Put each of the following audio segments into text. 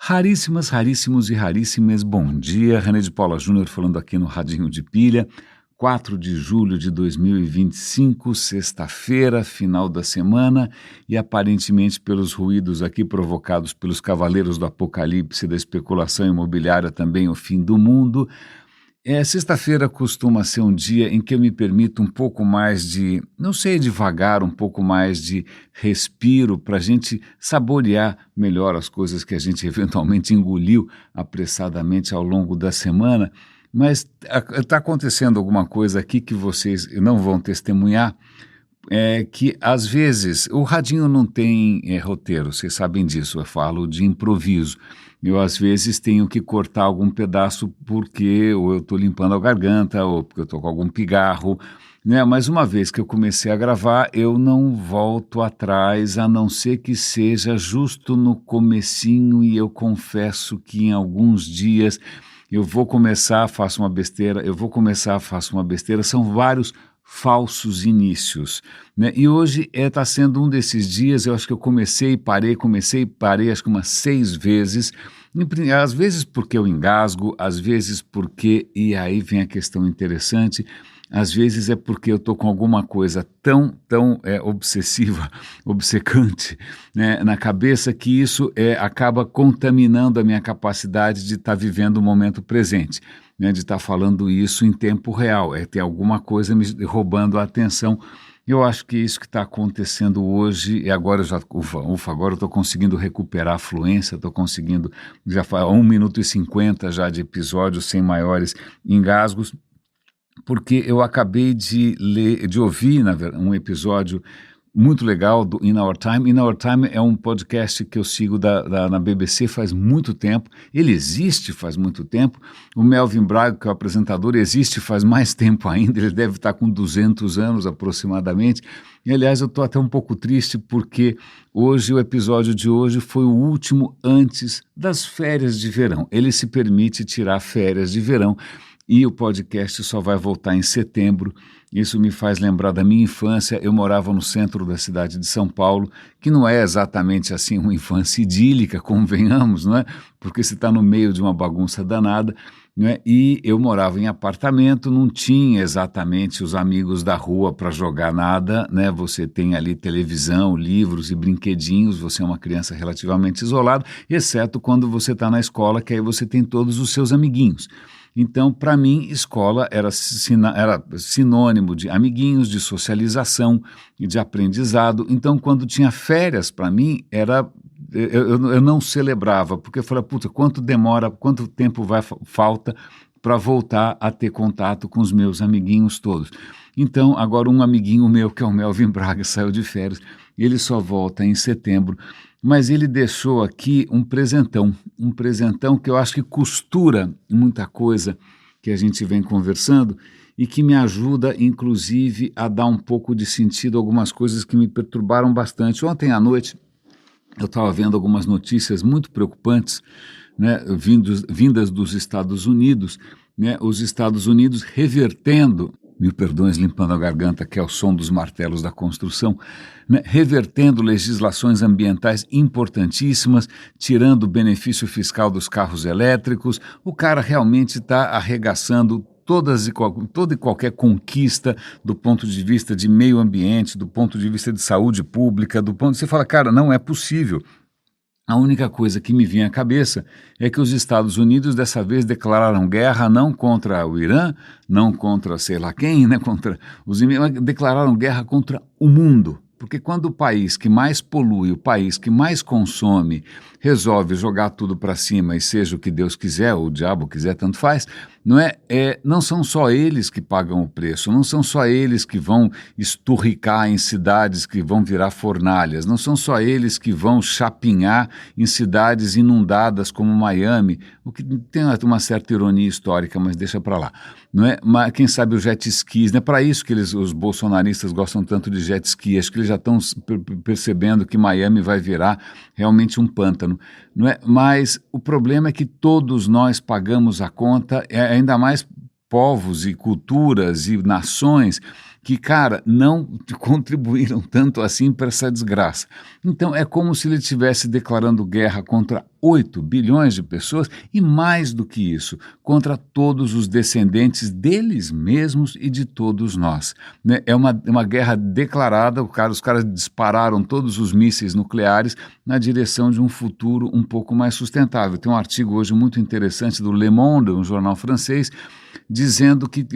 Raríssimas, raríssimos e raríssimas, bom dia. René de Paula Júnior falando aqui no Radinho de Pilha, 4 de julho de 2025, sexta-feira, final da semana, e aparentemente pelos ruídos aqui provocados pelos cavaleiros do apocalipse da especulação imobiliária, também o fim do mundo. Sexta-feira costuma ser um dia em que eu me permito um pouco mais de, não sei, devagar, um pouco mais de respiro para a gente saborear melhor as coisas que a gente eventualmente engoliu apressadamente ao longo da semana. Mas está acontecendo alguma coisa aqui que vocês não vão testemunhar, que às vezes o radinho não tem roteiro, vocês sabem disso, eu falo de improviso. Eu às vezes tenho que cortar algum pedaço porque ou eu estou limpando a garganta ou porque eu estou com algum pigarro, né? Mas uma vez que eu comecei a gravar, eu não volto atrás, a não ser que seja justo no comecinho, e eu confesso que em alguns dias eu vou começar, faço uma besteira, são vários falsos inícios, né? E hoje está sendo um desses dias. Eu acho que eu comecei e parei acho que umas 6 vezes, às vezes porque eu engasgo, às vezes porque, e aí vem a questão interessante, às vezes é porque eu estou com alguma coisa tão obsessiva, obcecante, né, na cabeça, que isso acaba contaminando a minha capacidade de estar vivendo o momento presente, né, de estar falando isso em tempo real, ter alguma coisa me roubando a atenção. Eu acho que isso que está acontecendo hoje, e agora agora eu estou conseguindo recuperar a fluência, estou conseguindo, já faz 1 minuto e 50 já de episódio sem maiores engasgos, porque eu acabei de ouvir um episódio muito legal do In Our Time. In Our Time é um podcast que eu sigo na BBC faz muito tempo. Ele existe faz muito tempo. O Melvin Braga, que é o apresentador, existe faz mais tempo ainda. Ele deve estar com 200 anos aproximadamente. E, aliás, eu estou até um pouco triste porque o episódio de hoje foi o último antes das férias de verão. Ele se permite tirar férias de verão e o podcast só vai voltar em setembro. Isso me faz lembrar da minha infância. Eu morava no centro da cidade de São Paulo, que não é exatamente assim uma infância idílica, convenhamos, não é? Porque você está no meio de uma bagunça danada, não é? E eu morava em apartamento, não tinha exatamente os amigos da rua para jogar nada, né? Você tem ali televisão, livros e brinquedinhos, você é uma criança relativamente isolada, exceto quando você está na escola, que aí você tem todos os seus amiguinhos. Então, para mim, escola era sinônimo de amiguinhos, de socialização e de aprendizado. Então, quando tinha férias, para mim, eu não celebrava, porque eu falava, puta, quanto tempo falta para voltar a ter contato com os meus amiguinhos todos. Então, agora um amiguinho meu, que é o Melvin Braga, saiu de férias, ele só volta em setembro. Mas ele deixou aqui um presentão que eu acho que costura muita coisa que a gente vem conversando e que me ajuda, inclusive, a dar um pouco de sentido a algumas coisas que me perturbaram bastante. Ontem à noite eu estava vendo algumas notícias muito preocupantes, né, vindas dos Estados Unidos, né, os Estados Unidos revertendo, mil perdões, limpando a garganta, que é o som dos martelos da construção, né, revertendo legislações ambientais importantíssimas, tirando o benefício fiscal dos carros elétricos. O cara realmente está arregaçando toda e qualquer conquista do ponto de vista de meio ambiente, do ponto de vista de saúde pública, você fala, cara, não é possível. A única coisa que me vinha à cabeça é que os Estados Unidos dessa vez declararam guerra não contra o Irã, não contra sei lá quem, né, contra os inimigos, declararam guerra contra o mundo. Porque quando o país que mais polui, o país que mais consome, resolve jogar tudo para cima e seja o que Deus quiser, ou o diabo quiser, tanto faz, não são só eles que pagam o preço, não são só eles que vão esturricar em cidades que vão virar fornalhas, não são só eles que vão chapinhar em cidades inundadas como Miami, o que tem uma certa ironia histórica, mas deixa para lá. Não é? Mas quem sabe os jet skis, né? Para isso que os bolsonaristas gostam tanto de jet ski, acho que eles já estão percebendo que Miami vai virar realmente um pântano, não é? Mas o problema é que todos nós pagamos a conta, ainda mais povos e culturas e nações que, cara, não contribuíram tanto assim para essa desgraça. Então é como se ele estivesse declarando guerra contra 8 bilhões de pessoas e, mais do que isso, contra todos os descendentes deles mesmos e de todos nós. Né? É uma guerra declarada, os caras dispararam todos os mísseis nucleares na direção de um futuro um pouco mais sustentável. Tem um artigo hoje muito interessante do Le Monde, um jornal francês, dizendo que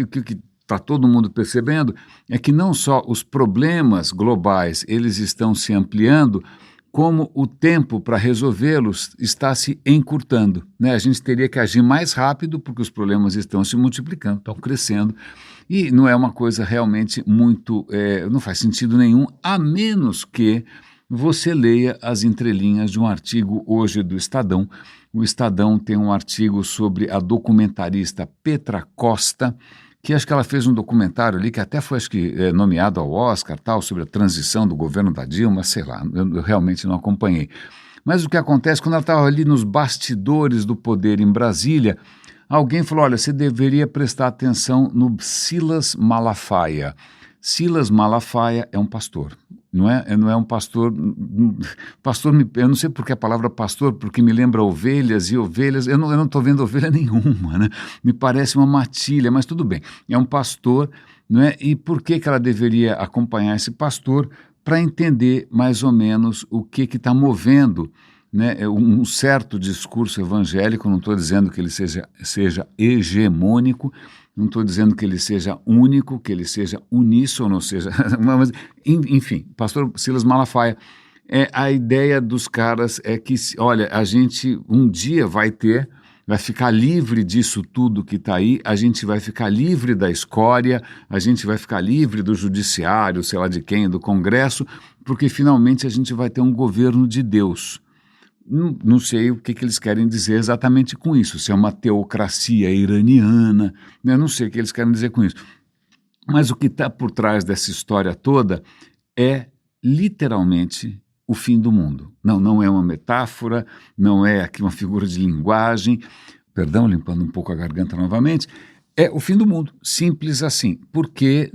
está todo mundo percebendo é que não só os problemas globais eles estão se ampliando, como o tempo para resolvê-los está se encurtando. Né? A gente teria que agir mais rápido porque os problemas estão se multiplicando, estão crescendo, e não é uma coisa realmente muito, não faz sentido nenhum, a menos que você leia as entrelinhas de um artigo hoje do Estadão. O Estadão tem um artigo sobre a documentarista Petra Costa, que acho que ela fez um documentário ali que até foi, acho que, nomeado ao Oscar, tal, sobre a transição do governo da Dilma, sei lá, eu realmente não acompanhei. Mas o que acontece, quando ela estava ali nos bastidores do poder em Brasília, alguém falou, olha, você deveria prestar atenção no Silas Malafaia. Silas Malafaia é um pastor, não é um pastor, eu não sei porque a palavra pastor, porque me lembra ovelhas e ovelhas, eu não estou vendo ovelha nenhuma, né? Me parece uma matilha, mas tudo bem, é um pastor, não é? E por que ela deveria acompanhar esse pastor? Para entender mais ou menos o que está movendo, né, um certo discurso evangélico. Não estou dizendo que ele seja hegemônico, não estou dizendo que ele seja único, que ele seja uníssono, mas, enfim, pastor Silas Malafaia, a ideia dos caras é que, olha, a gente um dia vai ficar livre disso tudo que está aí, a gente vai ficar livre da escória, a gente vai ficar livre do judiciário, sei lá de quem, do Congresso, porque finalmente a gente vai ter um governo de Deus. Não sei o que eles querem dizer exatamente com isso, se é uma teocracia iraniana, né? Não sei o que eles querem dizer com isso. Mas o que está por trás dessa história toda é literalmente o fim do mundo. Não é uma metáfora, não é aqui uma figura de linguagem, perdão, limpando um pouco a garganta novamente, é o fim do mundo, simples assim, porque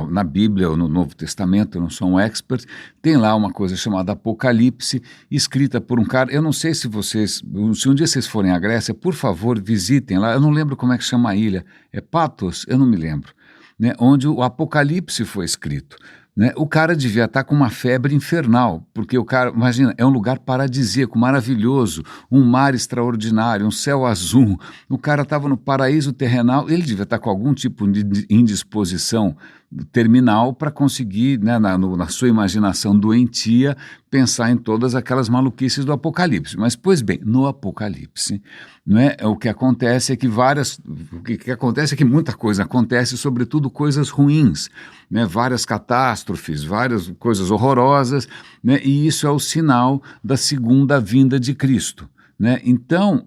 na Bíblia ou no Novo Testamento, eu não sou um expert, tem lá uma coisa chamada Apocalipse, escrita por um cara, eu não sei se um dia vocês forem à Grécia, por favor, visitem lá, eu não lembro como é que chama a ilha, é Patos? Eu não me lembro, né, onde o Apocalipse foi escrito. Né? O cara devia estar com uma febre infernal, porque o cara, imagina, é um lugar paradisíaco, maravilhoso, um mar extraordinário, um céu azul, o cara estava no paraíso terrenal, ele devia estar com algum tipo de indisposição terminal para conseguir, né, na sua imaginação doentia, pensar em todas aquelas maluquices do Apocalipse. Mas, pois bem, no Apocalipse, né, o que acontece é que muita coisa acontece, sobretudo coisas ruins, né, várias catástrofes, várias coisas horrorosas, né, e isso é o sinal da segunda vinda de Cristo. Né? Então,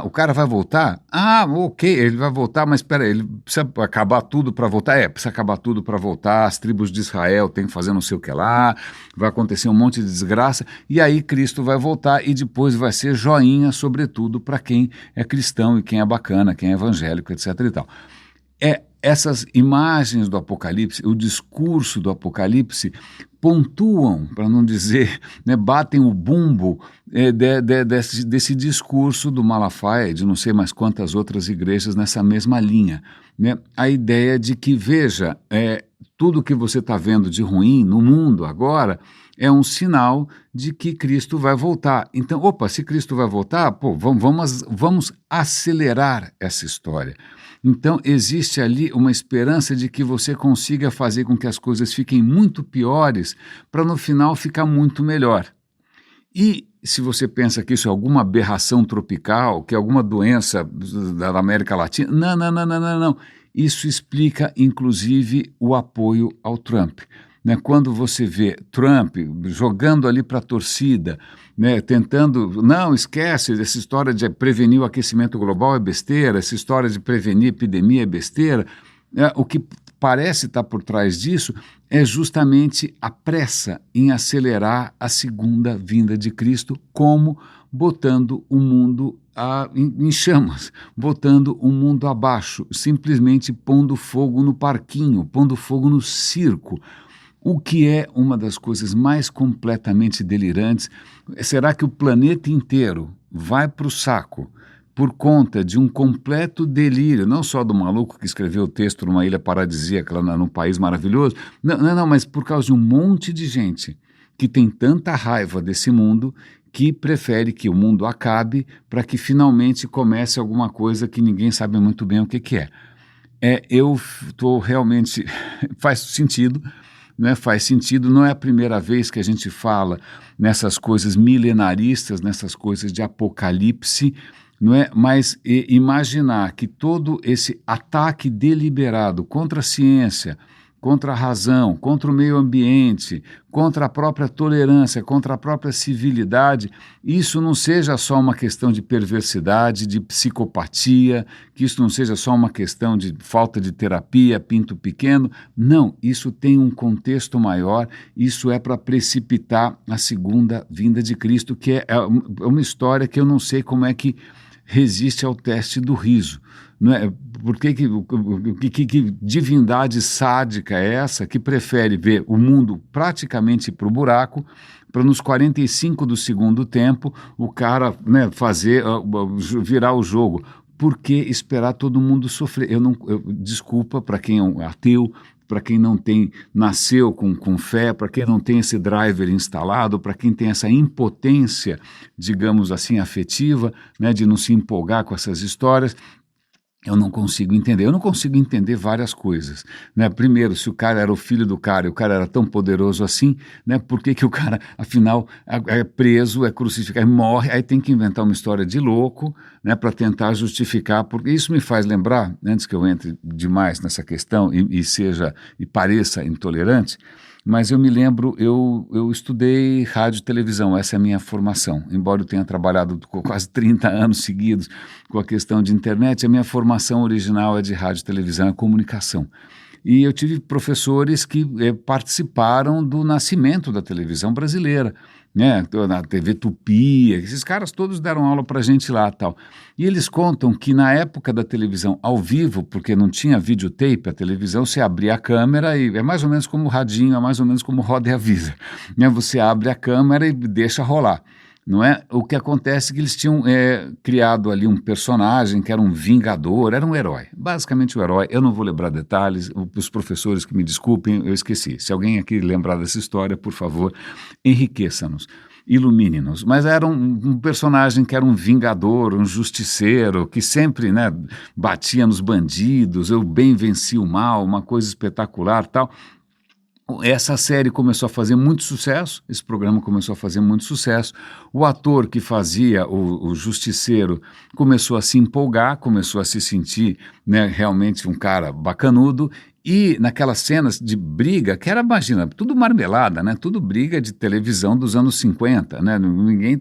o cara vai voltar? Ok, ele vai voltar, mas espera aí, ele precisa acabar tudo para voltar? Precisa acabar tudo para voltar, as tribos de Israel têm que fazer não sei o que lá, vai acontecer um monte de desgraça, e aí Cristo vai voltar e depois vai ser joinha, sobretudo, para quem é cristão e quem é bacana, quem é evangélico, etc. e tal. Essas imagens do Apocalipse, o discurso do Apocalipse, pontuam, para não dizer, né, batem o bumbo desse discurso do Malafaia e de não sei mais quantas outras igrejas nessa mesma linha. Né? A ideia de que, veja, tudo que você está vendo de ruim no mundo agora é um sinal de que Cristo vai voltar. Então, se Cristo vai voltar, vamos acelerar essa história. Então, existe ali uma esperança de que você consiga fazer com que as coisas fiquem muito piores para, no final, ficar muito melhor. E se você pensa que isso é alguma aberração tropical, que é alguma doença da América Latina, não. Isso explica, inclusive, o apoio ao Trump. Né? Quando você vê Trump jogando ali para a torcida, né, tentando, não, esquece, essa história de prevenir o aquecimento global é besteira, essa história de prevenir epidemia é besteira, o que parece estar por trás disso é justamente a pressa em acelerar a segunda vinda de Cristo, como botando o mundo em chamas, botando o mundo abaixo, simplesmente pondo fogo no parquinho, pondo fogo no circo. O que é uma das coisas mais completamente delirantes. Será que o planeta inteiro vai para o saco por conta de um completo delírio, não só do maluco que escreveu o texto numa ilha paradisíaca lá num país maravilhoso, não, mas por causa de um monte de gente que tem tanta raiva desse mundo que prefere que o mundo acabe para que finalmente comece alguma coisa que ninguém sabe muito bem o que é. Eu estou realmente... faz sentido, né? Faz sentido, não é a primeira vez que a gente fala nessas coisas milenaristas, nessas coisas de apocalipse, não é? Mas imaginar que todo esse ataque deliberado contra a ciência, contra a razão, contra o meio ambiente, contra a própria tolerância, contra a própria civilidade, isso não seja só uma questão de perversidade, de psicopatia, que isso não seja só uma questão de falta de terapia, pinto pequeno. Não, isso tem um contexto maior, isso é para precipitar a segunda vinda de Cristo, que é uma história que eu não sei como é que resiste ao teste do riso. Não é? Que divindade sádica é essa que prefere ver o mundo praticamente para o buraco, para nos 45 do segundo tempo o cara, né, virar o jogo? Por que esperar todo mundo sofrer? Desculpa para quem é um ateu, para quem não nasceu com fé, para quem não tem esse driver instalado, para quem tem essa impotência, digamos assim, afetiva, né, de não se empolgar com essas histórias. Eu não consigo entender. Eu não consigo entender várias coisas, né? Primeiro, se o cara era o filho do cara e o cara era tão poderoso assim, né? Por que o cara, afinal, é preso, é crucificado, morre, aí tem que inventar uma história de louco, né? Para tentar justificar, porque isso me faz lembrar, antes que eu entre demais nessa questão e pareça intolerante, mas eu me lembro, eu estudei rádio e televisão, essa é a minha formação. Embora eu tenha trabalhado quase 30 anos seguidos com a questão de internet, a minha formação original é de rádio e televisão, é comunicação. E eu tive professores que participaram do nascimento da televisão brasileira, né? Na TV Tupi, esses caras todos deram aula para a gente lá e tal. E eles contam que na época da televisão ao vivo, porque não tinha videotape, a televisão, você abria a câmera e é mais ou menos como o radinho, é mais ou menos como Roda e Avisa, né? Você abre a câmera e deixa rolar. Não é? O que acontece é que eles tinham criado ali um personagem que era um vingador, era um herói, basicamente um herói. Eu não vou lembrar detalhes, os professores que me desculpem, eu esqueci. Se alguém aqui lembrar dessa história, por favor, enriqueça-nos, ilumine-nos. Mas era um personagem que era um vingador, um justiceiro, que sempre, né, batia nos bandidos, eu bem venci o mal, uma coisa espetacular, tal. Essa série começou a fazer muito sucesso, esse programa começou a fazer muito sucesso, o ator que fazia o Justiceiro começou a se empolgar, começou a se sentir, né, realmente um cara bacanudo, e naquelas cenas de briga, que era, imagina, tudo marmelada, né, tudo briga de televisão dos anos 50, né, ninguém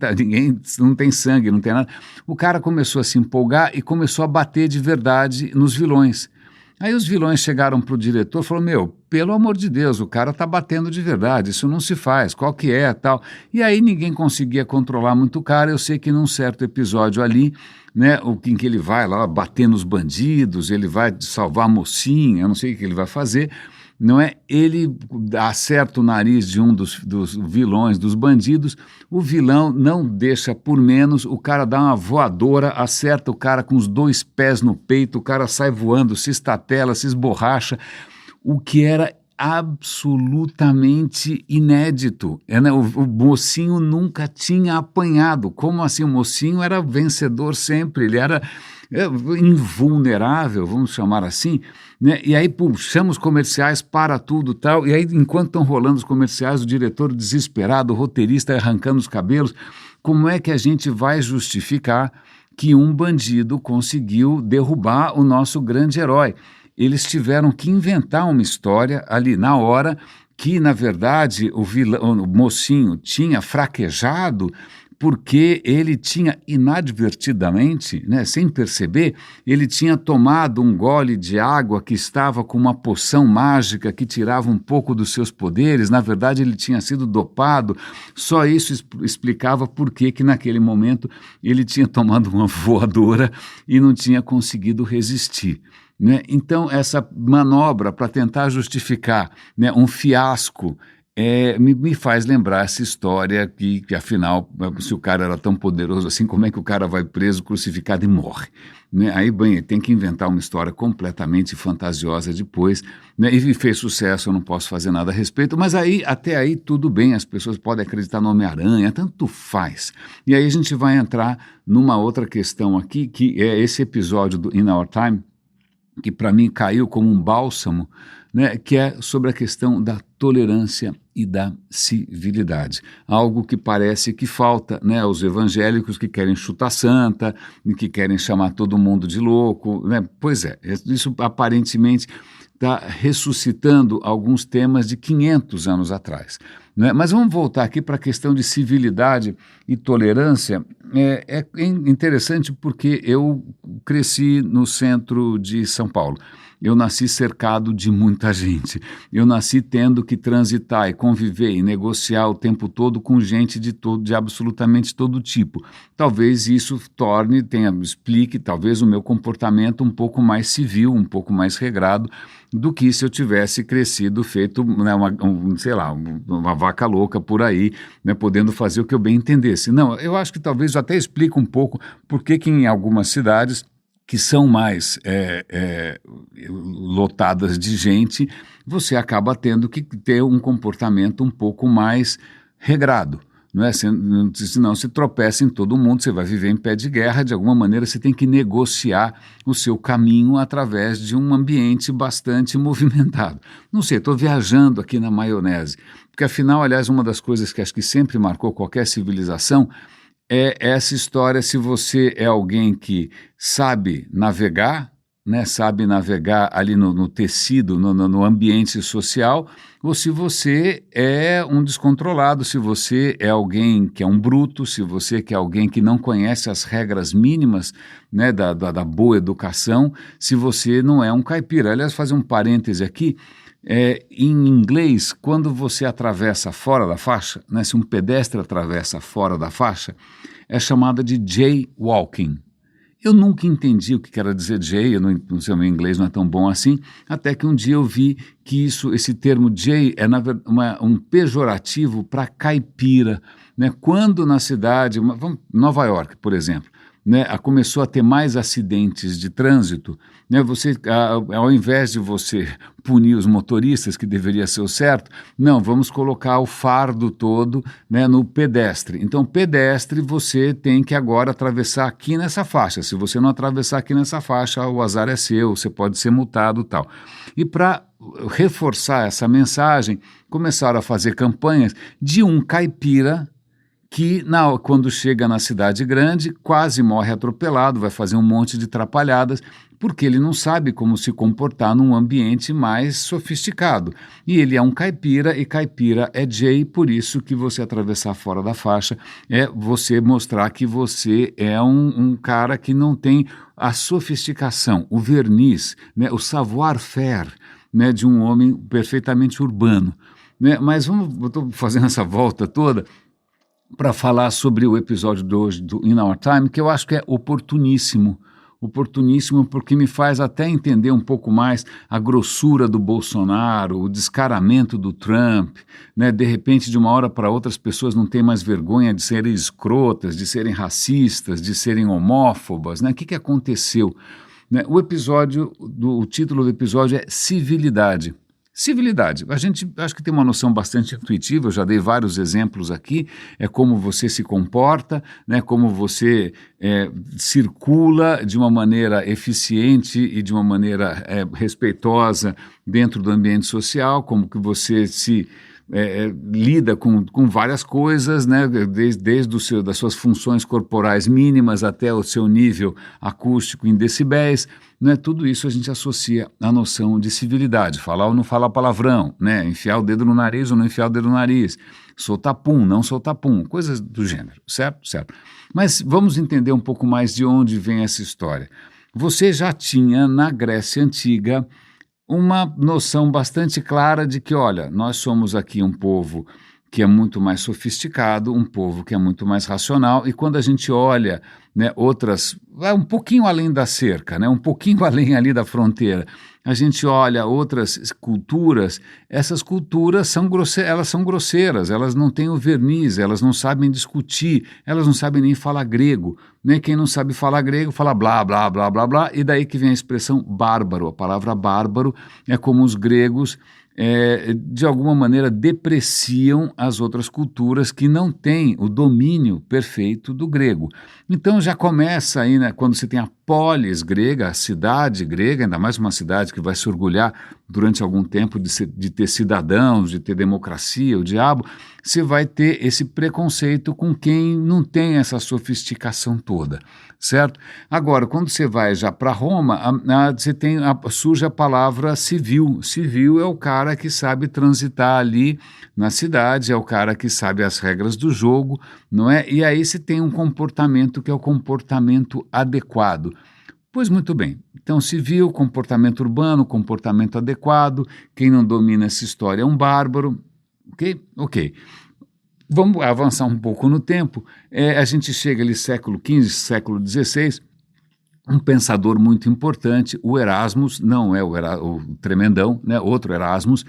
não tem sangue, não tem nada, o cara começou a se empolgar e começou a bater de verdade nos vilões. Aí os vilões chegaram para o diretor e falaram, pelo amor de Deus, o cara está batendo de verdade, isso não se faz, qual que é, tal. E aí ninguém conseguia controlar muito o cara, eu sei que num certo episódio ali, né, em que ele vai lá bater nos bandidos, ele vai salvar a mocinha, eu não sei o que ele vai fazer, não é? Ele acerta o nariz de um dos vilões, dos bandidos, o vilão não deixa por menos, o cara dá uma voadora, acerta o cara com os 2 pés no peito, o cara sai voando, se estatela, se esborracha, o que era absolutamente inédito. Né? O mocinho nunca tinha apanhado. Como assim? O mocinho era vencedor sempre, ele era invulnerável, vamos chamar assim, né? E aí puxamos os comerciais para tudo tal, e aí enquanto estão rolando os comerciais, o diretor desesperado, o roteirista arrancando os cabelos, como é que a gente vai justificar que um bandido conseguiu derrubar o nosso grande herói? Eles tiveram que inventar uma história ali na hora que, na verdade, o mocinho tinha fraquejado porque ele tinha inadvertidamente, né, sem perceber, ele tinha tomado um gole de água que estava com uma poção mágica que tirava um pouco dos seus poderes. Na verdade, ele tinha sido dopado. Só isso explicava por que naquele momento ele tinha tomado uma voadora e não tinha conseguido resistir. Né? Então, essa manobra para tentar justificar, né, um fiasco me faz lembrar essa história que, afinal, se o cara era tão poderoso assim, como é que o cara vai preso, crucificado e morre? Né? Aí, bem, tem que inventar uma história completamente fantasiosa depois, né? E fez sucesso, eu não posso fazer nada a respeito, mas aí, até aí, tudo bem, as pessoas podem acreditar no Homem-Aranha, tanto faz. E aí a gente vai entrar numa outra questão aqui, que é esse episódio do In Our Time, que para mim caiu como um bálsamo, né, que é sobre a questão da tolerância e da civilidade. Algo que parece que falta, né, aos evangélicos que querem chutar santa, que querem chamar todo mundo de louco. Né? Pois é, isso aparentemente está ressuscitando alguns temas de 500 anos atrás. Né? Mas vamos voltar aqui para a questão de civilidade e tolerância. É interessante porque eu cresci no centro de São Paulo. Eu nasci cercado de muita gente. Eu nasci tendo que transitar e conviver e negociar o tempo todo com gente de absolutamente todo tipo. Talvez isso explique talvez o meu comportamento um pouco mais civil, um pouco mais regrado, do que se eu tivesse crescido feito, né, uma vaca louca por aí, né, podendo fazer o que eu bem entendesse. Não, eu acho que talvez eu até explique um pouco por que em algumas cidades que são mais lotadas de gente, você acaba tendo que ter um comportamento um pouco mais regrado. Não é? Senão se tropeça em todo mundo, você vai viver em pé de guerra, de alguma maneira você tem que negociar o seu caminho através de um ambiente bastante movimentado. Não sei, estou viajando aqui na maionese, porque afinal, aliás, uma das coisas que acho que sempre marcou qualquer civilização é essa história, se você é alguém que sabe navegar, né, sabe navegar ali no tecido, no ambiente social, ou se você é um descontrolado, se você é alguém que é um bruto, se você é alguém que não conhece as regras mínimas, né, da boa educação, se você não é um caipira. Aliás, fazer um parêntese aqui, em inglês, quando você atravessa fora da faixa, né, se um pedestre atravessa fora da faixa, é chamada de jaywalking. Eu nunca entendi o que quer dizer jay, não sei, o meu inglês não é tão bom assim, até que um dia eu vi que esse termo jay é um pejorativo para caipira. Né? Quando na cidade, Nova York, por exemplo, né, começou a ter mais acidentes de trânsito, né, ao invés de você punir os motoristas, que deveria ser o certo, não, vamos colocar o fardo todo, né, no pedestre. Então, pedestre, você tem que agora atravessar aqui nessa faixa. Se você não atravessar aqui nessa faixa, o azar é seu, você pode ser multado e tal. E para reforçar essa mensagem, começaram a fazer campanhas de um caipira que quando chega na cidade grande, quase morre atropelado, vai fazer um monte de atrapalhadas, porque ele não sabe como se comportar num ambiente mais sofisticado. E ele é um caipira, e caipira é jay, por isso que você atravessar fora da faixa é você mostrar que você é um cara que não tem a sofisticação, o verniz, né, o savoir-faire, né, de um homem perfeitamente urbano. Né? Mas eu estou fazendo essa volta toda para falar sobre o episódio de hoje do In Our Time, que eu acho que é oportuníssimo porque me faz até entender um pouco mais a grossura do Bolsonaro, o descaramento do Trump, né? De repente, de uma hora para outra, as pessoas não têm mais vergonha de serem escrotas, de serem racistas, de serem homófobas, né? O que aconteceu? Né? O título do episódio é Civilidade. Civilidade. A gente acho que tem uma noção bastante intuitiva, eu já dei vários exemplos aqui, é como você se comporta, né, como você circula de uma maneira eficiente e de uma maneira respeitosa dentro do ambiente social, como que você lida com várias coisas, né, desde das suas funções corporais mínimas até o seu nível acústico em decibéis, né, tudo isso a gente associa à noção de civilidade, falar ou não falar palavrão, né, enfiar o dedo no nariz ou não enfiar o dedo no nariz, soltar pum, não soltar pum, coisas do gênero, certo? Certo. Mas vamos entender um pouco mais de onde vem essa história. Você já tinha na Grécia Antiga uma noção bastante clara de que, olha, nós somos aqui um povo que é muito mais sofisticado, um povo que é muito mais racional, e quando a gente olha, né, um pouquinho além da cerca, né, um pouquinho além ali da fronteira, a gente olha outras culturas, essas culturas elas são grosseiras, elas não têm o verniz, elas não sabem discutir, elas não sabem nem falar grego, né? Quem não sabe falar grego fala blá, blá, blá, blá, blá, e daí que vem a expressão bárbaro. A palavra bárbaro é como os gregos de alguma maneira depreciam as outras culturas que não têm o domínio perfeito do grego. Então já começa aí, né, quando você tem a polis grega, a cidade grega, ainda mais uma cidade que vai se orgulhar durante algum tempo de ter cidadãos, de ter democracia, o diabo, você vai ter esse preconceito com quem não tem essa sofisticação toda, certo? Agora, quando você vai já para Roma, surge a palavra civil. Civil é o cara que sabe transitar ali na cidade, é o cara que sabe as regras do jogo, não é? E aí você tem um comportamento que é o comportamento adequado. Pois muito bem, então civil, comportamento urbano, comportamento adequado, quem não domina essa história é um bárbaro, ok? Ok. Vamos avançar um pouco no tempo, a gente chega ali século XV, século XVI, um pensador muito importante, o Erasmus, não é o tremendão, né, outro Erasmus,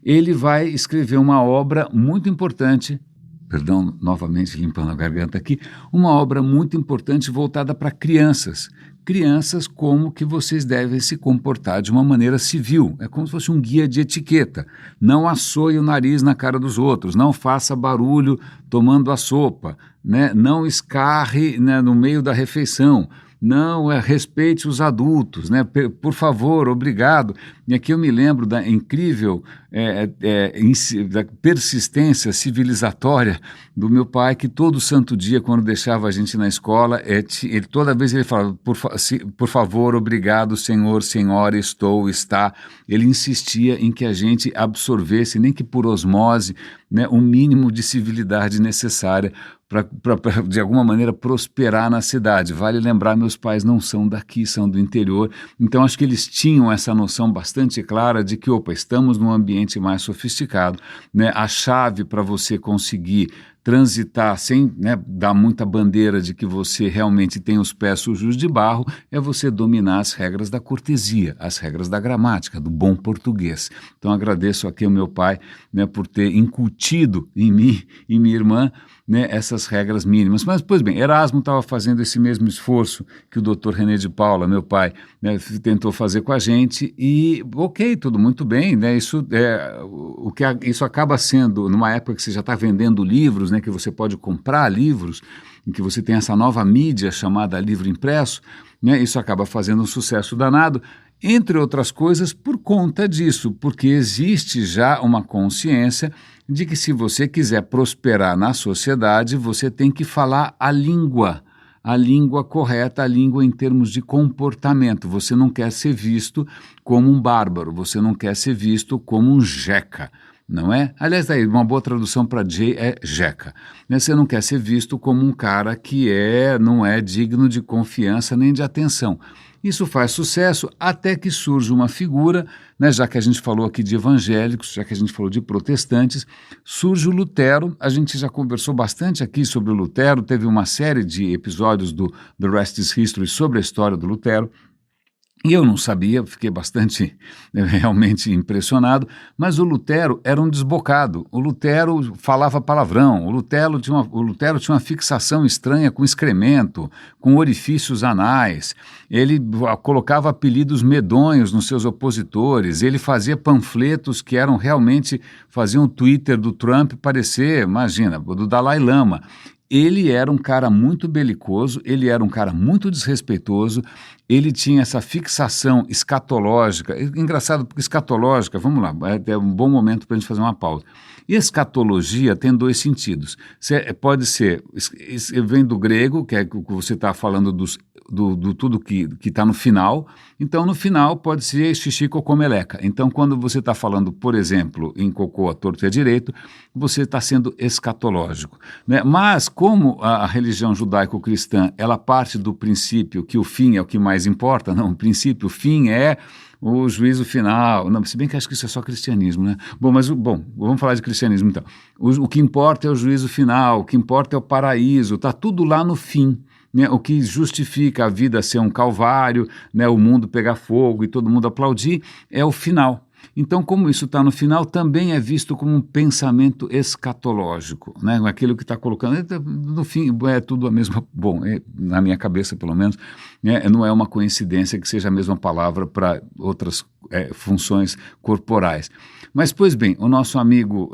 ele vai escrever uma obra muito importante, perdão, novamente limpando a garganta aqui, uma obra muito importante voltada para crianças. Crianças, como que vocês devem se comportar de uma maneira civil. É como se fosse um guia de etiqueta. Não assoie o nariz na cara dos outros, não faça barulho tomando a sopa, né? Não escarre, né, no meio da refeição. Não, respeite os adultos, né? Por favor, obrigado. E aqui eu me lembro da incrível da persistência civilizatória do meu pai, que todo santo dia, quando deixava a gente na escola, toda vez ele falava, por favor, obrigado, senhor, senhora, estou, está. Ele insistia em que a gente absorvesse, nem que por osmose, né, o mínimo de civilidade necessária para, de alguma maneira, prosperar na cidade. Vale lembrar, meus pais não são daqui, são do interior, então acho que eles tinham essa noção bastante clara de que, estamos num ambiente mais sofisticado, né? A chave para você conseguir transitar sem, né, dar muita bandeira de que você realmente tem os pés sujos de barro, é você dominar as regras da cortesia, as regras da gramática, do bom português. Então agradeço aqui ao meu pai, né, por ter incutido em mim e minha irmã, né, essas regras mínimas. Mas, pois bem, Erasmo estava fazendo esse mesmo esforço que o Dr. René de Paula, meu pai, né, tentou fazer com a gente e, ok, tudo muito bem, né, isso acaba sendo, numa época que você já está vendendo livros, né, que você pode comprar livros, em que você tem essa nova mídia chamada livro impresso, né, isso acaba fazendo um sucesso danado, entre outras coisas por conta disso, porque existe já uma consciência de que se você quiser prosperar na sociedade, você tem que falar a língua correta, a língua em termos de comportamento. Você não quer ser visto como um bárbaro, você não quer ser visto como um jeca, não é? Aliás, daí, uma boa tradução para J é jeca. Você não quer ser visto como um cara que não é digno de confiança nem de atenção. Isso faz sucesso até que surge uma figura, né, já que a gente falou aqui de evangélicos, já que a gente falou de protestantes, surge o Lutero. A gente já conversou bastante aqui sobre o Lutero, teve uma série de episódios do The Rest is History sobre a história do Lutero. E eu não sabia, fiquei bastante realmente impressionado, mas o Lutero era um desbocado, o Lutero falava palavrão, o Lutero tinha uma fixação estranha com excremento, com orifícios anais, ele colocava apelidos medonhos nos seus opositores, ele fazia panfletos que faziam o Twitter do Trump parecer, imagina, do Dalai Lama. Ele era um cara muito belicoso, ele era um cara muito desrespeitoso, ele tinha essa fixação escatológica, engraçado porque escatológica, vamos lá, é um bom momento para a gente fazer uma pausa. Escatologia tem dois sentidos. Pode ser, vem do grego, que é que você está falando do tudo que está no final. Então, no final, pode ser xixi, cocô, meleca. Então, quando você está falando, por exemplo, em cocô à torto e à direito, você está sendo escatológico, né? Mas, como a religião judaico-cristã, ela parte do princípio que o fim é o que mais importa, não, o princípio, o fim é o juízo final. Não, se bem que acho que isso é só cristianismo, né? Bom, vamos falar de cristianismo então. O que importa é o juízo final, o que importa é o paraíso, está tudo lá no fim. Né, o que justifica a vida ser um calvário, né, o mundo pegar fogo e todo mundo aplaudir, é o final. Então, como isso está no final, também é visto como um pensamento escatológico, né? Aquilo que está colocando, no fim, é tudo a mesma, na minha cabeça pelo menos, né, não é uma coincidência que seja a mesma palavra para outras funções corporais. Mas, pois bem, o nosso amigo,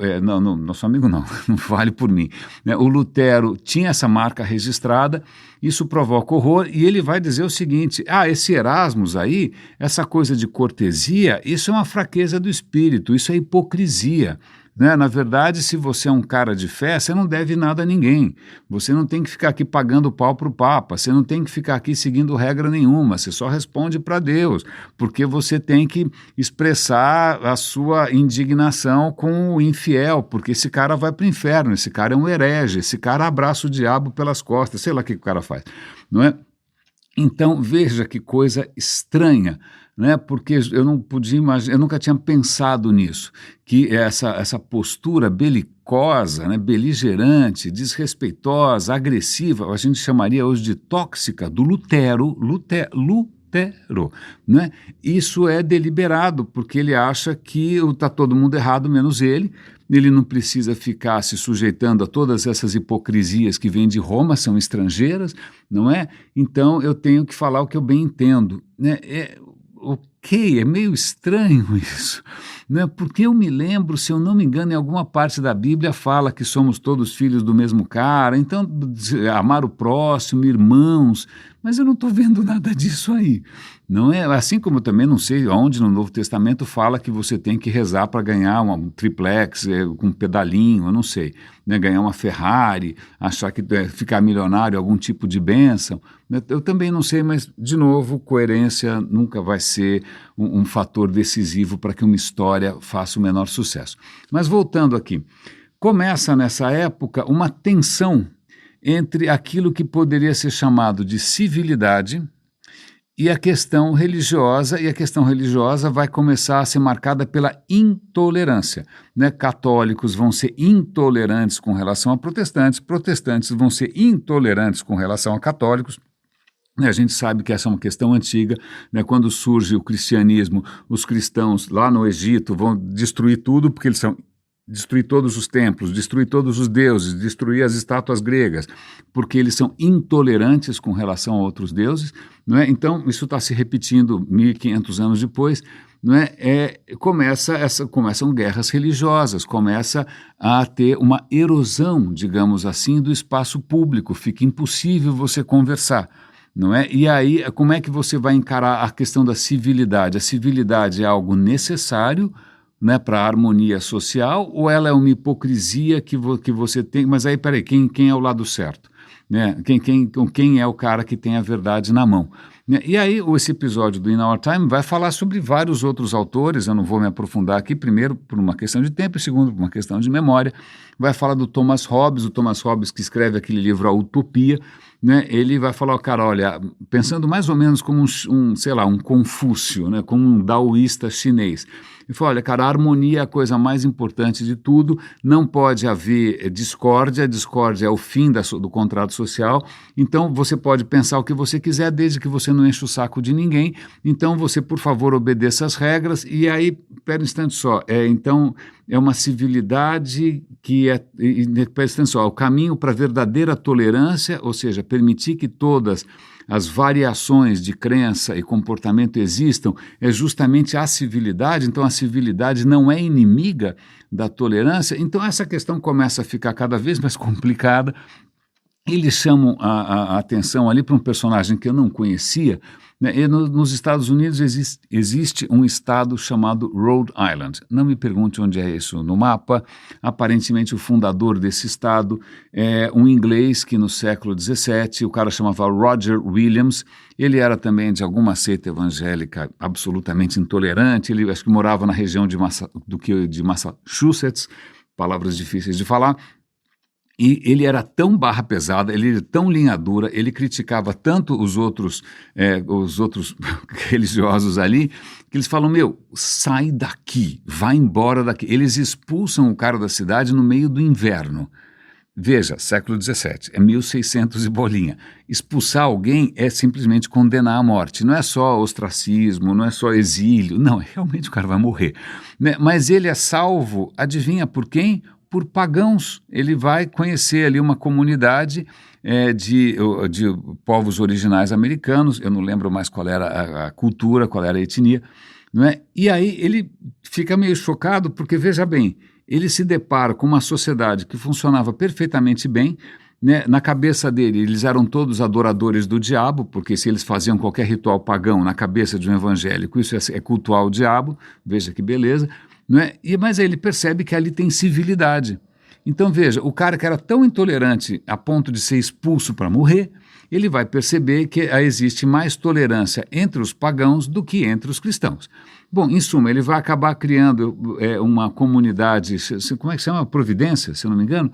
nosso amigo não vale por mim, né? O Lutero tinha essa marca registrada, isso provoca horror, e ele vai dizer o seguinte: esse Erasmus aí, essa coisa de cortesia, isso é uma fraqueza do espírito, isso é hipocrisia. Né? Na verdade, se você é um cara de fé, você não deve nada a ninguém. Você não tem que ficar aqui pagando pau para o Papa, você não tem que ficar aqui seguindo regra nenhuma, você só responde para Deus, porque você tem que expressar a sua indignação com o infiel, porque esse cara vai para o inferno, esse cara é um herege, esse cara abraça o diabo pelas costas, sei lá o que o cara faz, não é? Então, veja que coisa estranha, né? Porque eu não podia imaginar, eu nunca tinha pensado nisso, que essa postura belicosa, né, beligerante, desrespeitosa, agressiva, a gente chamaria hoje de tóxica, do Lutero, né? Isso é deliberado, porque ele acha que está todo mundo errado, menos ele não precisa ficar se sujeitando a todas essas hipocrisias que vêm de Roma, são estrangeiras, não é? Então eu tenho que falar o que eu bem entendo, né? Ok, é meio estranho isso, né? Porque eu me lembro, se eu não me engano, em alguma parte da Bíblia fala que somos todos filhos do mesmo cara, então amar o próximo, irmãos, mas eu não estou vendo nada disso aí, não é? Assim como eu também não sei onde no Novo Testamento fala que você tem que rezar para ganhar um triplex com um pedalinho, eu não sei, né? Ganhar uma Ferrari, achar que ficar milionário é algum tipo de bênção, né? Eu também não sei, mas, de novo, coerência nunca vai ser um fator decisivo para que uma história faça o menor sucesso. Mas voltando aqui, começa nessa época uma tensão entre aquilo que poderia ser chamado de civilidade e a questão religiosa, e a questão religiosa vai começar a ser marcada pela intolerância, né? Católicos vão ser intolerantes com relação a protestantes, protestantes vão ser intolerantes com relação a católicos. A gente sabe que essa é uma questão antiga, né? Quando surge o cristianismo, os cristãos lá no Egito vão destruir tudo, porque eles são destruir todos os templos, destruir todos os deuses, destruir as estátuas gregas, porque eles são intolerantes com relação a outros deuses, não é? Então, isso está se repetindo 1500 anos depois, não é? Começam guerras religiosas, começa a ter uma erosão, digamos assim, do espaço público, fica impossível você conversar. Não é? E aí, como é que você vai encarar a questão da civilidade? A civilidade é algo necessário, né, para a harmonia social, ou ela é uma hipocrisia que você tem? Mas aí, peraí, quem é o lado certo? Né? Quem é o cara que tem a verdade na mão? Né? E aí, esse episódio do In Our Time vai falar sobre vários outros autores, eu não vou me aprofundar aqui, primeiro por uma questão de tempo, e segundo por uma questão de memória. Vai falar do Thomas Hobbes, o Thomas Hobbes que escreve aquele livro A Utopia, né? Ele vai falar, cara, olha, pensando mais ou menos como um Confúcio, né? Como um daoísta chinês. Ele falou, olha, cara, a harmonia é a coisa mais importante de tudo, não pode haver discórdia, discórdia é o fim do contrato social, então você pode pensar o que você quiser, desde que você não enche o saco de ninguém, então você, por favor, obedeça as regras, e aí, pera um instante só, então é uma civilidade que pera um instante só, o caminho para a verdadeira tolerância, ou seja, permitir que todas as variações de crença e comportamento existam, é justamente a civilidade. Então a civilidade não é inimiga da tolerância. Então essa questão começa a ficar cada vez mais complicada, eles chamam a atenção ali para um personagem que eu não conhecia, né? E nos Estados Unidos existe um estado chamado Rhode Island. Não me pergunte onde é isso no mapa. Aparentemente o fundador desse estado é um inglês que no século XVII, o cara chamava Roger Williams. Ele era também de alguma seita evangélica absolutamente intolerante. Ele acho que morava na região de Massachusetts, palavras difíceis de falar. E ele era tão barra pesada, ele era tão linha dura, ele criticava tanto os outros religiosos ali, que eles falam, sai daqui, vai embora daqui. Eles expulsam o cara da cidade no meio do inverno. Veja, século XVII, é 1600 e bolinha. Expulsar alguém é simplesmente condenar à morte. Não é só ostracismo, não é só exílio, não, realmente o cara vai morrer. Né? Mas ele é salvo, adivinha por quem? Por pagãos. Ele vai conhecer ali uma comunidade de povos originais americanos, eu não lembro mais qual era a cultura, qual era a etnia, não é? E aí ele fica meio chocado porque, veja bem, ele se depara com uma sociedade que funcionava perfeitamente bem, né? Na cabeça dele, eles eram todos adoradores do diabo, porque se eles faziam qualquer ritual pagão na cabeça de um evangélico, isso é cultuar o diabo, veja que beleza, não é? Mas aí ele percebe que ali tem civilidade. Então veja, o cara que era tão intolerante a ponto de ser expulso para morrer, ele vai perceber que existe mais tolerância entre os pagãos do que entre os cristãos. Bom, em suma, ele vai acabar criando uma comunidade, como é que se chama? Providência, se eu não me engano.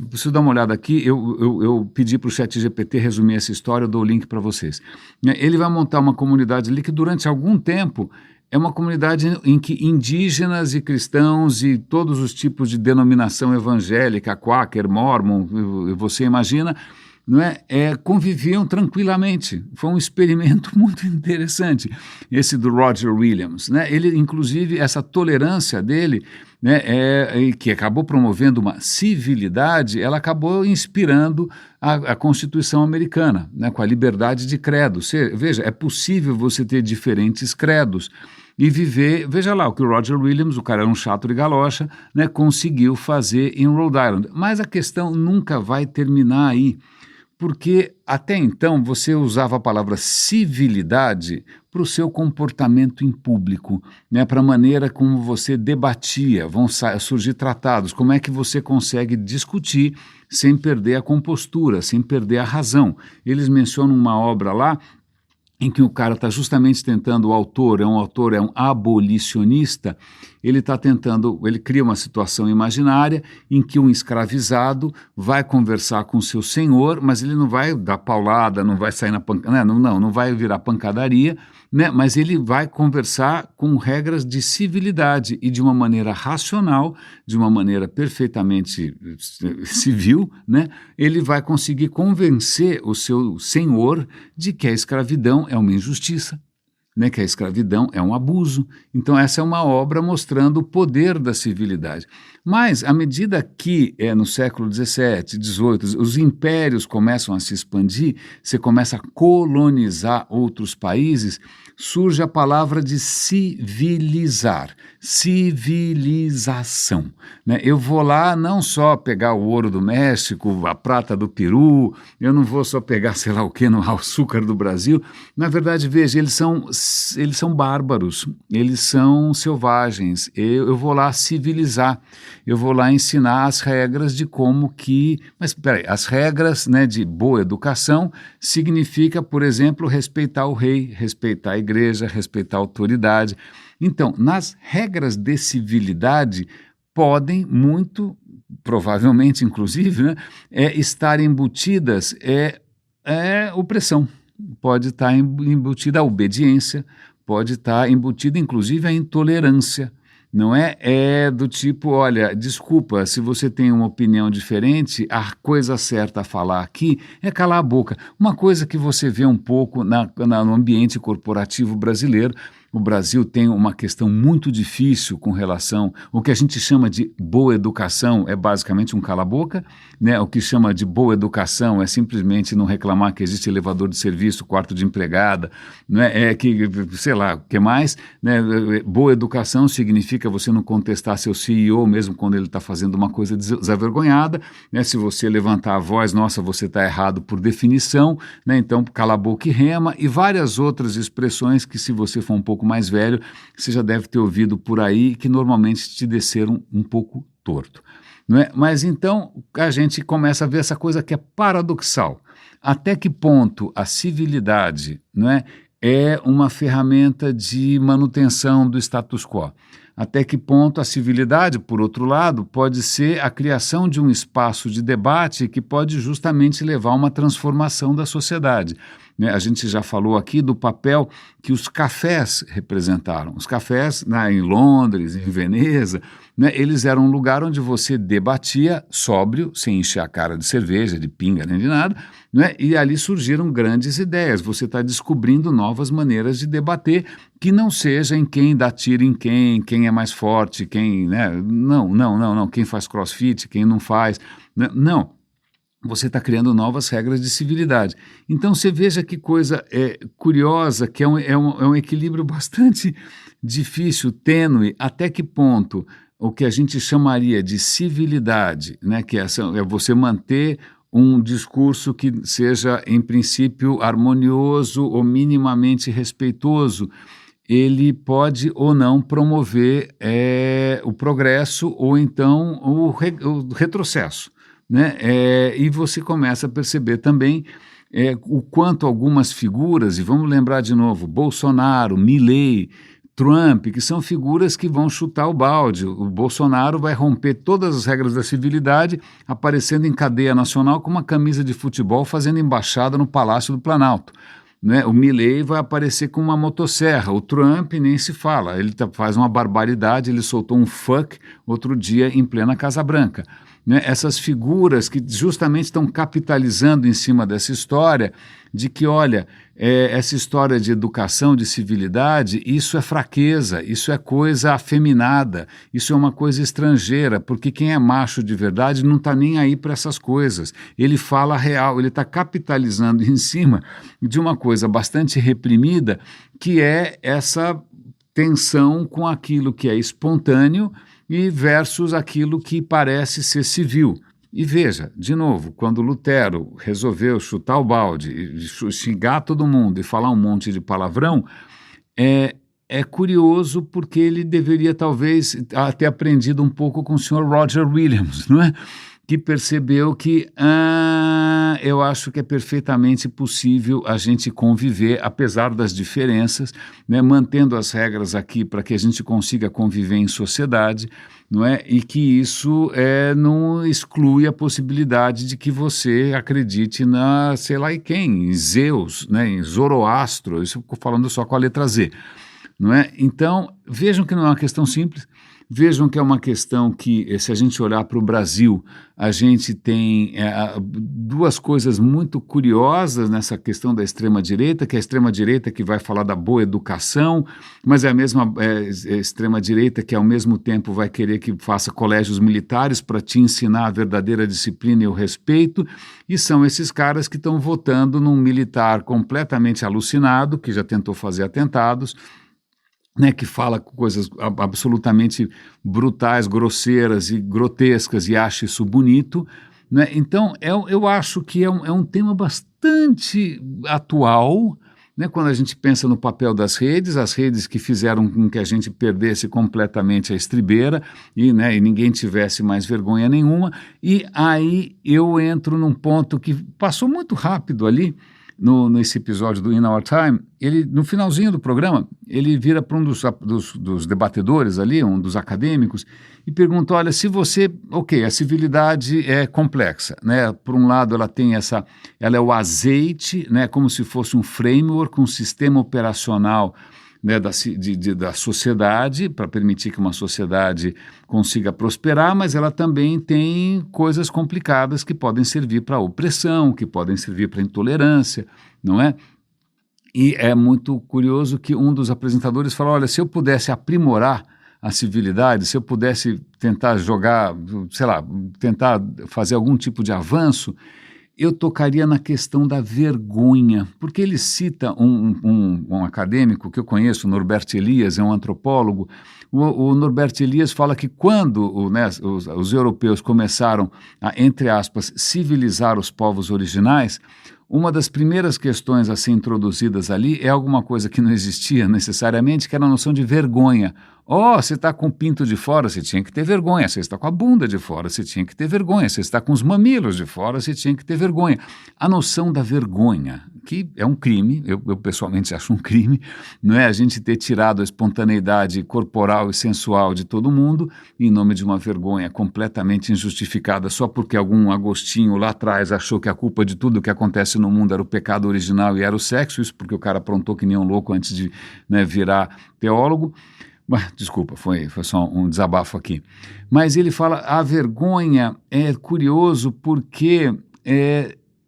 Preciso dar uma olhada aqui, eu pedi para o ChatGPT resumir essa história, eu dou o link para vocês. Ele vai montar uma comunidade ali que durante algum tempo é uma comunidade em que indígenas e cristãos e todos os tipos de denominação evangélica, quaker, mormon, você imagina, não é? Conviviam tranquilamente. Foi um experimento muito interessante, esse do Roger Williams. Né? Ele, inclusive, essa tolerância dele, né, que acabou promovendo uma civilidade, ela acabou inspirando a Constituição americana, né, com a liberdade de credo. Veja, é possível você ter diferentes credos e viver, veja lá, o que o Roger Williams, o cara era um chato de galocha, né, conseguiu fazer em Rhode Island. Mas a questão nunca vai terminar aí, porque até então você usava a palavra civilidade para o seu comportamento em público, né, para a maneira como você debatia, vão surgir tratados, como é que você consegue discutir sem perder a compostura, sem perder a razão. Eles mencionam uma obra lá em que o cara está justamente tentando, o autor é um abolicionista, ele está tentando, ele cria uma situação imaginária em que um escravizado vai conversar com o seu senhor, mas ele não vai dar paulada, não vai sair na pancadaria, não vai virar pancadaria, né? Mas ele vai conversar com regras de civilidade e de uma maneira racional, de uma maneira perfeitamente civil, né? Ele vai conseguir convencer o seu senhor de que a escravidão é uma injustiça, né, que a escravidão é um abuso. Então essa é uma obra mostrando o poder da civilidade. Mas à medida que no século XVII, XVIII, os impérios começam a se expandir, você começa a colonizar outros países, surge a palavra de civilizar, civilização. Né? Eu vou lá não só pegar o ouro do México, a prata do Peru, eu não vou só pegar sei lá o que no açúcar do Brasil. Na verdade, veja, eles são bárbaros, eles são selvagens. Eu vou lá civilizar, eu vou lá ensinar as regras de como que... Mas, peraí, as regras, né, de boa educação significa, por exemplo, respeitar o rei, respeitar a igreja, respeitar a autoridade. Então, nas regras de civilidade, podem muito, provavelmente, inclusive, né, estar embutidas opressão. Pode estar embutida a obediência, pode estar embutida, inclusive, a intolerância. Não é do tipo, olha, desculpa, se você tem uma opinião diferente, a coisa certa a falar aqui é calar a boca. Uma coisa que você vê um pouco no ambiente corporativo brasileiro, o Brasil tem uma questão muito difícil com relação, o que a gente chama de boa educação é basicamente um cala-boca, né? O que chama de boa educação é simplesmente não reclamar que existe elevador de serviço, quarto de empregada, né? Sei lá, o que mais, né? Boa educação significa você não contestar seu CEO mesmo quando ele está fazendo uma coisa desavergonhada, né? Se você levantar a voz, nossa, você está errado por definição, né? Então cala a boca e rema, e várias outras expressões que, se você for um pouco mais velho, você já deve ter ouvido por aí, que normalmente te desceram um pouco torto. Não é? Mas então a gente começa a ver essa coisa que é paradoxal. Até que ponto a civilidade, não é uma ferramenta de manutenção do status quo? Até que ponto a civilidade, por outro lado, pode ser a criação de um espaço de debate que pode justamente levar a uma transformação da sociedade? Né? A gente já falou aqui do papel que os cafés representaram. Os cafés, né, em Londres, em Veneza, né, eles eram um lugar onde você debatia sóbrio, sem encher a cara de cerveja, de pinga, nem de nada, né, e ali surgiram grandes ideias. Você está descobrindo novas maneiras de debater que não seja em quem dá tiro em quem é mais forte, quem, né, não, quem faz crossfit, quem não faz, né, não. Você está criando novas regras de civilidade. Então você veja que coisa curiosa, que é um equilíbrio bastante difícil, tênue, até que ponto o que a gente chamaria de civilidade, né, que é você manter um discurso que seja, em princípio, harmonioso ou minimamente respeitoso, ele pode ou não promover o progresso ou então o retrocesso. Né? E você começa a perceber também o quanto algumas figuras, e vamos lembrar de novo, Bolsonaro, Milei, Trump, que são figuras que vão chutar o balde. O Bolsonaro vai romper todas as regras da civilidade, aparecendo em cadeia nacional com uma camisa de futebol, fazendo embaixada no Palácio do Planalto. Né? O Milei vai aparecer com uma motosserra, o Trump nem se fala, ele faz uma barbaridade, ele soltou um fuck outro dia em plena Casa Branca. Né? Essas figuras que justamente estão capitalizando em cima dessa história de que, olha, essa história de educação, de civilidade, isso é fraqueza, isso é coisa afeminada, isso é uma coisa estrangeira, porque quem é macho de verdade não está nem aí para essas coisas. Ele fala real, ele está capitalizando em cima de uma coisa bastante reprimida, que é essa tensão com aquilo que é espontâneo e versus aquilo que parece ser civil. E veja, de novo, quando Lutero resolveu chutar o balde, e xingar todo mundo e falar um monte de palavrão, é curioso porque ele deveria talvez ter aprendido um pouco com o Sr. Roger Williams, não é? Que percebeu que eu acho que é perfeitamente possível a gente conviver, apesar das diferenças, né, mantendo as regras aqui para que a gente consiga conviver em sociedade, não é? E que isso não exclui a possibilidade de que você acredite na, sei lá, em Zeus, né, em Zoroastro, isso eu estou falando só com a letra Z, não é? Então, vejam que não é uma questão simples. Vejam que é uma questão que, se a gente olhar para o Brasil, a gente tem duas coisas muito curiosas nessa questão da extrema-direita, que é a extrema-direita que vai falar da boa educação, mas é a mesma extrema-direita que, ao mesmo tempo, vai querer que faça colégios militares para te ensinar a verdadeira disciplina e o respeito, e são esses caras que estão votando num militar completamente alucinado, que já tentou fazer atentados, né, que fala coisas absolutamente brutais, grosseiras e grotescas e acha isso bonito, né? Então, eu acho que é um tema bastante atual, né, quando a gente pensa no papel das redes, as redes que fizeram com que a gente perdesse completamente a estribeira e ninguém tivesse mais vergonha nenhuma, e aí eu entro num ponto que passou muito rápido ali, nesse episódio do In Our Time, ele, no finalzinho do programa, ele vira para um dos debatedores ali, um dos acadêmicos, e pergunta, olha, se você, a civilidade é complexa, né? Por um lado ela tem ela é o azeite, né? Como se fosse um framework, um sistema operacional, né, da sociedade, para permitir que uma sociedade consiga prosperar, mas ela também tem coisas complicadas que podem servir para opressão, que podem servir para intolerância, não é? E é muito curioso que um dos apresentadores falou, olha, se eu pudesse aprimorar a civilidade, se eu pudesse tentar jogar, sei lá, tentar fazer algum tipo de avanço, eu tocaria na questão da vergonha, porque ele cita um acadêmico que eu conheço, Norbert Elias, é um antropólogo. O Norbert Elias fala que quando os europeus começaram a, entre aspas, civilizar os povos originais, uma das primeiras questões a ser introduzidas ali é alguma coisa que não existia necessariamente, que era a noção de vergonha. Você está com o pinto de fora, você tinha que ter vergonha. Você está com a bunda de fora, você tinha que ter vergonha. Você está com os mamilos de fora, você tinha que ter vergonha. A noção da vergonha, que é um crime, eu pessoalmente acho um crime, não é? A gente ter tirado a espontaneidade corporal e sensual de todo mundo em nome de uma vergonha completamente injustificada, só porque algum agostinho lá atrás achou que a culpa de tudo que acontece no mundo era o pecado original e era o sexo, isso porque o cara aprontou que nem um louco antes de, né, virar teólogo. Desculpa, foi só um desabafo aqui. Mas ele fala, a vergonha é curioso porque,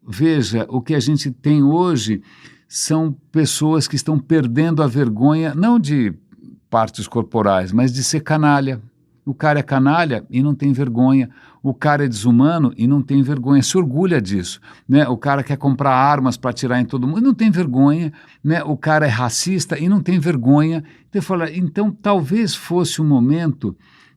veja, o que a gente tem hoje são pessoas que estão perdendo a vergonha, não de partes corporais, mas de ser canalha. O cara é canalha e não tem vergonha. O cara é desumano e não tem vergonha, se orgulha disso, né? O cara quer comprar armas para atirar em todo mundo e não tem vergonha, né? O cara é racista e não tem vergonha. Então, fala, então talvez fosse o momento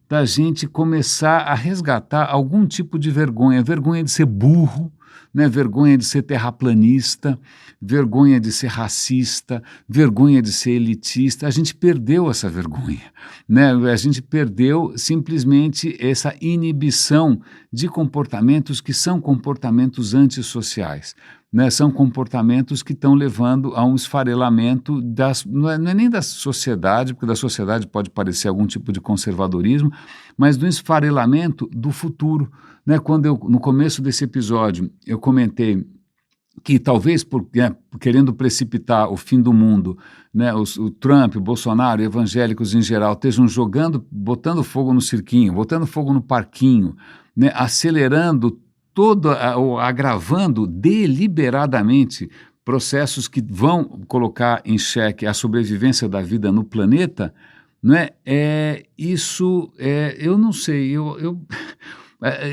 da gente começar a resgatar algum tipo de vergonha de ser burro, né? Vergonha de ser terraplanista, vergonha de ser racista, vergonha de ser elitista. A gente perdeu essa vergonha, né? A gente perdeu simplesmente essa inibição de comportamentos que são comportamentos antissociais, né? São comportamentos que estão levando a um esfarelamento não é nem da sociedade, porque da sociedade pode parecer algum tipo de conservadorismo, mas do esfarelamento do futuro, né? Quando no começo desse episódio, eu comentei que talvez querendo precipitar o fim do mundo, né, o Trump, o Bolsonaro, evangélicos em geral, estejam botando fogo no cirquinho, botando fogo no parquinho, né, acelerando agravando deliberadamente processos que vão colocar em xeque a sobrevivência da vida no planeta, né, eu não sei,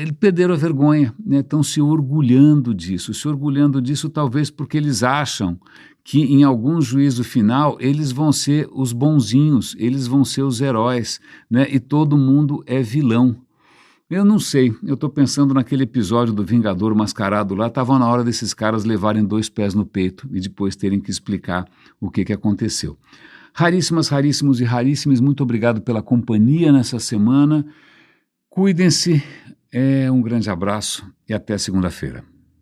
eles perderam a vergonha, né? Estão se orgulhando disso talvez porque eles acham que em algum juízo final eles vão ser os bonzinhos, eles vão ser os heróis, né? E todo mundo é vilão. Eu não sei, eu estou pensando naquele episódio do Vingador Mascarado lá, estava na hora desses caras levarem 2 pés no peito e depois terem que explicar o que aconteceu. Raríssimas, raríssimos e raríssimas, muito obrigado pela companhia nessa semana. Cuidem-se, um grande abraço e até segunda-feira.